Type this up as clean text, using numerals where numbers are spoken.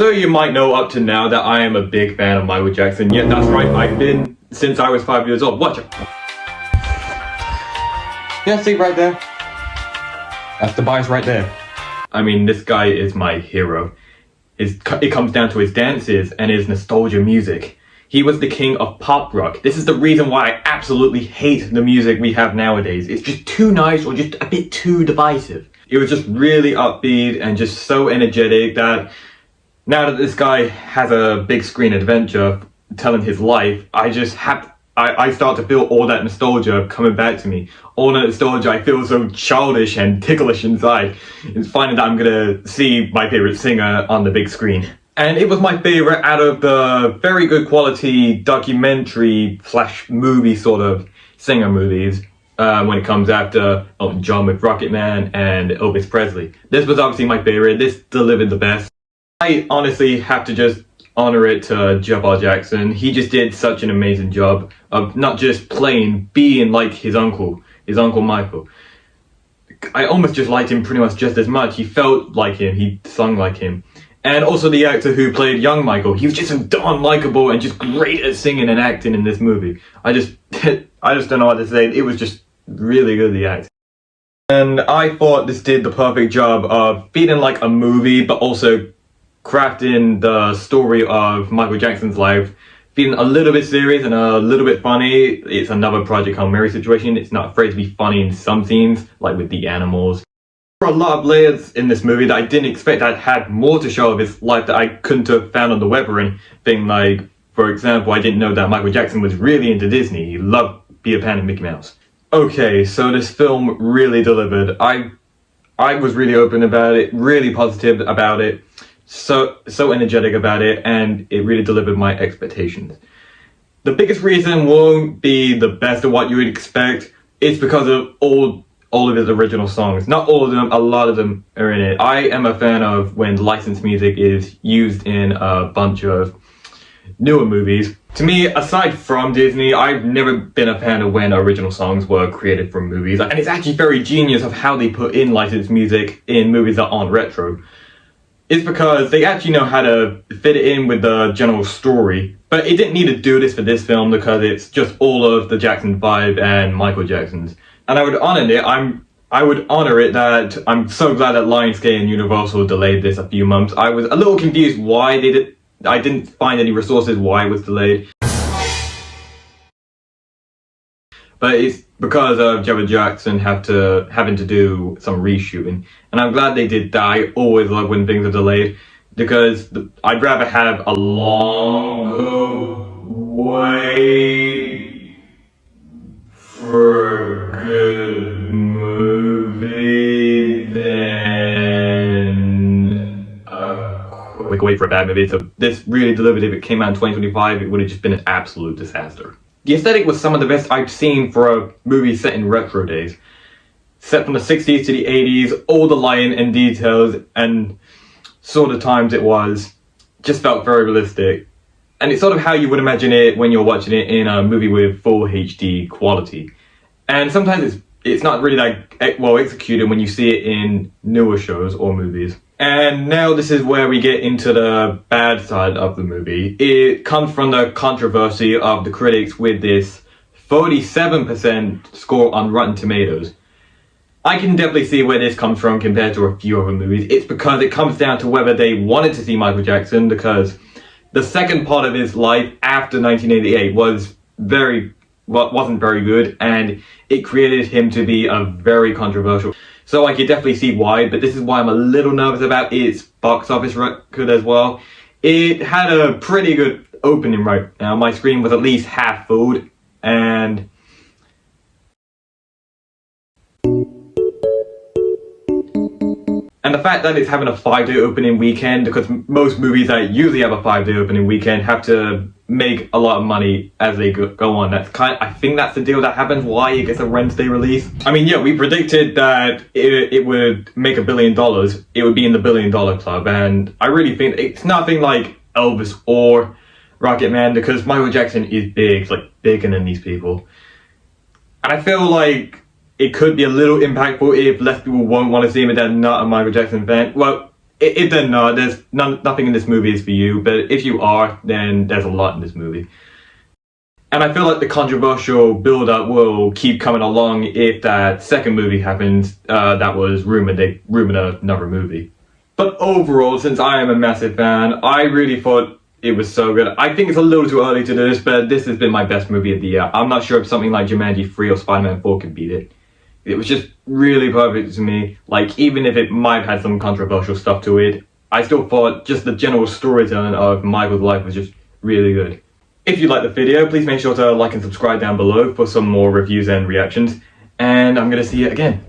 So you might know up to now that I am a big fan of Michael Jackson. Yeah, that's right, I've been since I was 5 years old. Watch it. Yeah, see right there? That's the bias right there. I mean, this guy is my hero. It comes down to his dances and his nostalgia music. He was the king of pop rock. This is the reason why I absolutely hate the music we have nowadays. It's just too nice or just a bit too divisive. It was just really upbeat and just so energetic that now that this guy has a big screen adventure telling his life, I start to feel all that nostalgia coming back to me. All that nostalgia, I feel so childish and ticklish inside. It's finding that I'm gonna see my favorite singer on the big screen. And it was my favorite out of the very good quality documentary / movie sort of singer movies when it comes after Elton John with Rocket Man and Elvis Presley. This was obviously my favorite. This delivered the best. I honestly have to just honor it to Jeff R. Jackson. He just did such an amazing job of not just being like his uncle Michael. I almost just liked him pretty much just as much. He felt like him, he sung like him. And also the actor who played young Michael, he was just so darn likable and just great at singing and acting in this movie. I just don't know what to say. It was just really good, the acting. And I thought this did the perfect job of feeling like a movie, but also crafting the story of Michael Jackson's life, feeling a little bit serious and a little bit funny. It's another Project Hail Mary situation. It's not afraid to be funny in some scenes, like with the animals. There are a lot of layers in this movie that I didn't expect. I had more to show of his life that I couldn't have found on the web or anything. Like, for example, I didn't know that Michael Jackson was really into Disney. He loved Peter Pan and Mickey Mouse. Okay, so this film really delivered. I was really open about it, really positive about it. So energetic about it, and it really delivered my expectations. The biggest reason won't be the best of what you would expect. It's because of all of his original songs. Not all of them, a lot of them are in it. I am a fan of when licensed music is used in a bunch of newer movies. To me, aside from Disney, I've never been a fan of when original songs were created from movies. And it's actually very genius of how they put in licensed music in movies that aren't retro. It's because they actually know how to fit it in with the general story. But it didn't need to do this for this film because it's just all of the Jackson 5 and Michael Jackson's. And I would honor it that I'm so glad that Lionsgate and Universal delayed this a few months. I was a little confused why they did. I didn't find any resources why it was delayed. But it's because of Jeff R. Jackson having to do some reshooting. And I'm glad they did that. I always love when things are delayed because I'd rather have a long wait for a good movie than a quick wait for a bad movie. So this really delivered. If it came out in 2025, it would have just been an absolute disaster. The aesthetic was some of the best I've seen for a movie set in retro days. Set from the 60s to the 80s, all the lighting and details and sort of times it was, just felt very realistic. And it's sort of how you would imagine it when you're watching it in a movie with full HD quality. And sometimes it's not really that well executed when you see it in newer shows or movies. And now this is where we get into the bad side of the movie. It comes from the controversy of the critics with this 47% score on Rotten Tomatoes. I can definitely see where this comes from compared to a few other movies. It's because it comes down to whether they wanted to see Michael Jackson, because the second part of his life after 1988 wasn't very good, and it created him to be a very controversial. So I could definitely see why, but this is why I'm a little nervous about its box office record as well. It had a pretty good opening right now. My screen was at least half full, and the fact that it's having a 5-day opening weekend, because most movies that usually have a 5-day opening weekend have to make a lot of money as they go on. I think that's the deal that happens, why it gets a Wednesday release. I mean, yeah, we predicted that it would make $1 billion. It would be in the $1 billion club, and I really think it's nothing like Elvis or Rocket Man, because Michael Jackson is big. It's like bigger than these people. And I feel like it could be a little impactful if less people won't want to see him and they're not a Michael Jackson fan. Well, then no, there's nothing in this movie is for you, but if you are, then there's a lot in this movie. And I feel like the controversial build-up will keep coming along if that second movie happens. That was rumored, they rumored another movie. But overall, since I am a massive fan, I really thought it was so good. I think it's a little too early to do this, but this has been my best movie of the year. I'm not sure if something like Jumanji 3 or Spider-Man 4 could beat it. It was just really perfect to me. Like, even if it might have had some controversial stuff to it, I still thought just the general storytelling of Michael's life was just really good. If you liked the video, please make sure to like and subscribe down below for some more reviews and reactions. And I'm gonna see you again.